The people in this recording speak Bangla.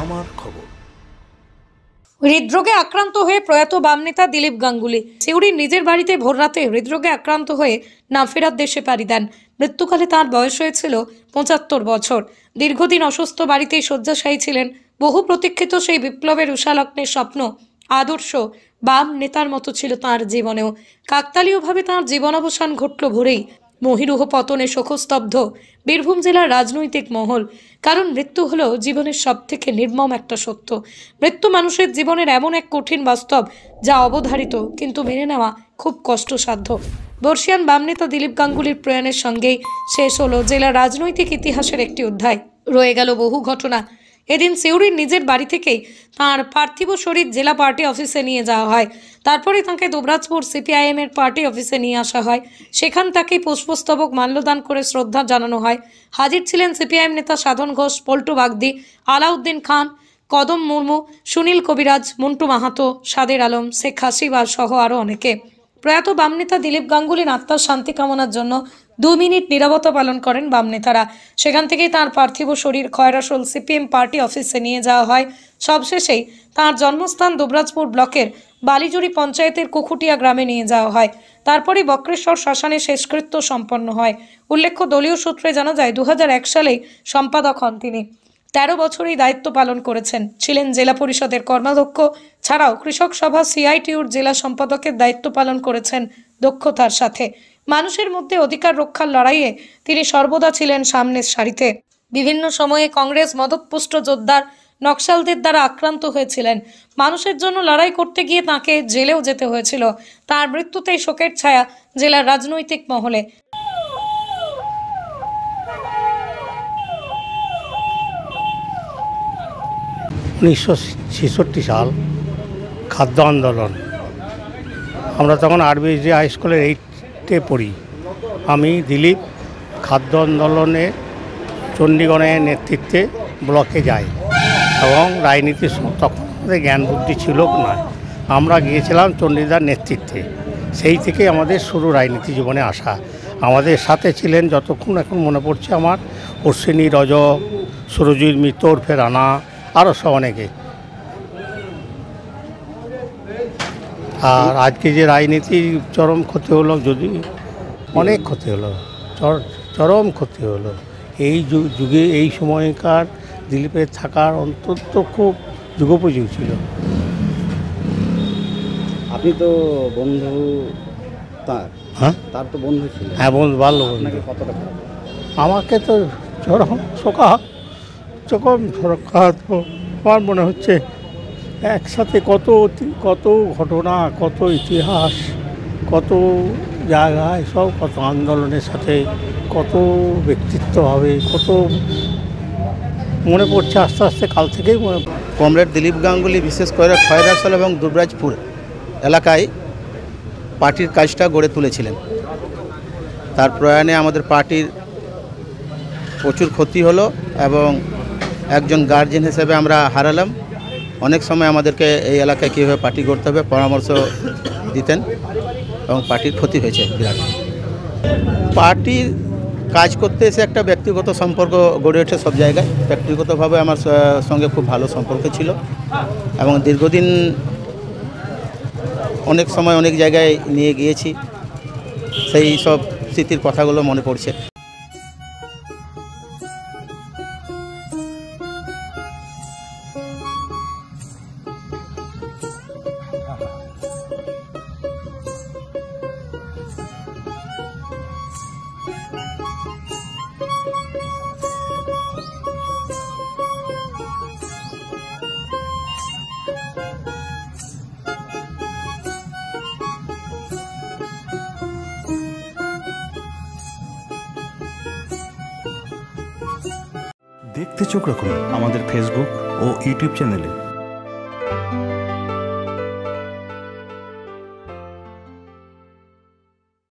আমার খবর। হৃদরোগে আক্রান্ত হয়ে প্রয়াত বাম নেতা দিলীপ গাঙ্গুলি সিউড়ির নিজের বাড়িতে ভোররাতে হৃদরোগে আক্রান্ত হয়ে না ফেরার দেশে পাড়ি দেন। মৃত্যুকালে তাঁর বয়স হয়েছিল ৭৫ বছর। দীর্ঘদিন অসুস্থ বাড়িতেই শয্যাশায়ী ছিলেন। বহু প্রতীক্ষিত সেই বিপ্লবের উষালগ্নের স্বপ্ন আদর্শ বাম নেতার মতো ছিল তাঁর জীবনেও। কাকতালীয়ভাবে তাঁর জীবনাবসান ঘটল ভোরেই। মহিরুহ পতনে শোকস্তব্ধ বীরভূম জেলার রাজনৈতিক মহল। কারণ মৃত্যু হলো জীবনের সবথেকে নির্মম একটা সত্য। মৃত্যু মানুষের জীবনের এমন এক কঠিন বাস্তব যা অবধারিত, কিন্তু মেনে নেওয়া খুব কষ্টসাধ্য। বর্ষিয়ান বাম নেতা দিলীপ গাঙ্গুলির প্রয়াণের সঙ্গেই শেষ হলো জেলার রাজনৈতিক ইতিহাসের একটি অধ্যায়। রয়ে গেল বহু ঘটনা। এদিন সিউড়ির নিজের বাড়ি থেকেই তাঁর পার্থিব শরীর জেলা পার্টি অফিসে নিয়ে যাওয়া হয়। তারপরে তাঁকে দুবরাজপুর সিপিআইএম এর পার্টি অফিসে নিয়ে আসা হয়। সেখান তাকেই পুষ্পস্তবক মাল্যদান করে শ্রদ্ধা জানানো হয়। হাজির ছিলেন সিপিআইএম নেতা সাধন ঘোষ, পল্টু বাগদি, আলাউদ্দিন খান, কদম মুর্মু, সুনীল কবিরাজ, মন্টু মাহাতো, সাদের আলম, শেখ হাসিবা সহ আরও অনেকে। প্রয়াত বাম নেতা দিলীপ গাঙ্গুলির আত্মার শান্তি কামনার জন্য 2 মিনিট নীরবতা পালন করেন বাম নেতারা। সেখান থেকেই তাঁর পার্থিব শরীর খয়রাসোল সিপিএম পার্টি অফিসে নিয়ে যাওয়া হয়। সবশেষেই তাঁর জন্মস্থান দুবরাজপুর ব্লকের বালিজুড়ি পঞ্চায়েতের কুকুটিয়া গ্রামে নিয়ে যাওয়া হয়। তারপরে বক্রেশ্বর শ্মশানে শেষকৃত্য সম্পন্ন হয়। উল্লেখ্য, দলীয় সূত্রে জানা যায় 2001 সালেই সম্পাদক হন তিনি। 13 বছরই দায়িত্ব পালন করেছেন। ছিলেন জেলা পরিষদের কর্মাধ্যক্ষ, ছাড়াও কৃষক সভা সিআইটিউর জেলা সম্পাদকের দায়িত্ব পালন করেছেন দক্ষতার সাথে। মানুষের মধ্যে অধিকার রক্ষার লড়াইয়ে তিনি সর্বদা ছিলেন সামনের সারিতে। বিভিন্ন সময়ে কংগ্রেস মদতপুষ্ট যোদ্ধার নকশালদের দ্বারা আক্রান্ত হয়েছিলেন। মানুষের জন্য লড়াই করতে গিয়ে তাঁকে জেলেও যেতে হয়েছিল। তাঁর মৃত্যুতেই শোকের ছায়া জেলার রাজনৈতিক মহলে। 1966 সাল খাদ্য আন্দোলন, আমরা তখন আরবিএসডি হাই স্কুলের 8-এ পড়ি। আমি দিলীপ খাদ্য আন্দোলনে চণ্ডীগড়ের নেতৃত্বে ব্লকে যাই এবং রাজনীতির তখন আমাদের জ্ঞান বুদ্ধি ছিল না। আমরা গিয়েছিলাম চণ্ডীদার নেতৃত্বে। সেই থেকে আমাদের শুরু রাজনীতি জীবনে আসা। আমাদের সাথে ছিলেন, যতক্ষণ এখন মনে পড়ছে আমার, অশ্বিনী, রজক, সুরজিৎ মিত্র, রানা, আরও সব অনেকে। আর আজকে যে রাজনীতির চরম ক্ষতি হলো, যদি অনেক ক্ষতি হলো, চরম ক্ষতি হলো। এই যুগে এই সময়কার দিলীপের থাকার অন্তত খুব যুগোপযোগী ছিল। আপনি তো বন্ধু তার? হ্যাঁ, তার তো বন্ধু ছিল। হ্যাঁ, বন্ধু, ভালো বন্ধু। কতটা? আমাকে তো চরম আমার মনে হচ্ছে একসাথে কত ঘটনা, কত ইতিহাস, কত জায়গায় সব, কত আন্দোলনের সাথে কত ব্যক্তিত্ব হবে, কত মনে পড়ছে আস্তে আস্তে, কাল থেকেই মনে। কমরেড দিলীপ গাঙ্গুলি বিশেষ করে খয়রাসোল এবং দুবরাজপুর এলাকায় পার্টির কাজটা গড়ে তুলেছিলেন। তার প্রয়াণে আমাদের পার্টির প্রচুর ক্ষতি হলো এবং একজন গার্জেন হিসেবে আমরা হারালাম। অনেক সময় আমাদেরকে এই এলাকায় কীভাবে পার্টি করতে হবে পরামর্শ দিতেন এবং পার্টির ক্ষতি হয়েছে বিরাট। পার্টির কাজ করতে এসে একটা ব্যক্তিগত সম্পর্ক গড়ে ওঠে সব জায়গায়। ব্যক্তিগতভাবে আমার সঙ্গে খুব ভালো সম্পর্ক ছিল এবং দীর্ঘদিন অনেক সময় অনেক জায়গায় নিয়ে গিয়েছি। সেই সব স্মৃতির কথাগুলো মনে পড়ছে। দেখতে চোখ রাখুন আমাদের ফেসবুক ও ইউটিউব চ্যানেলে।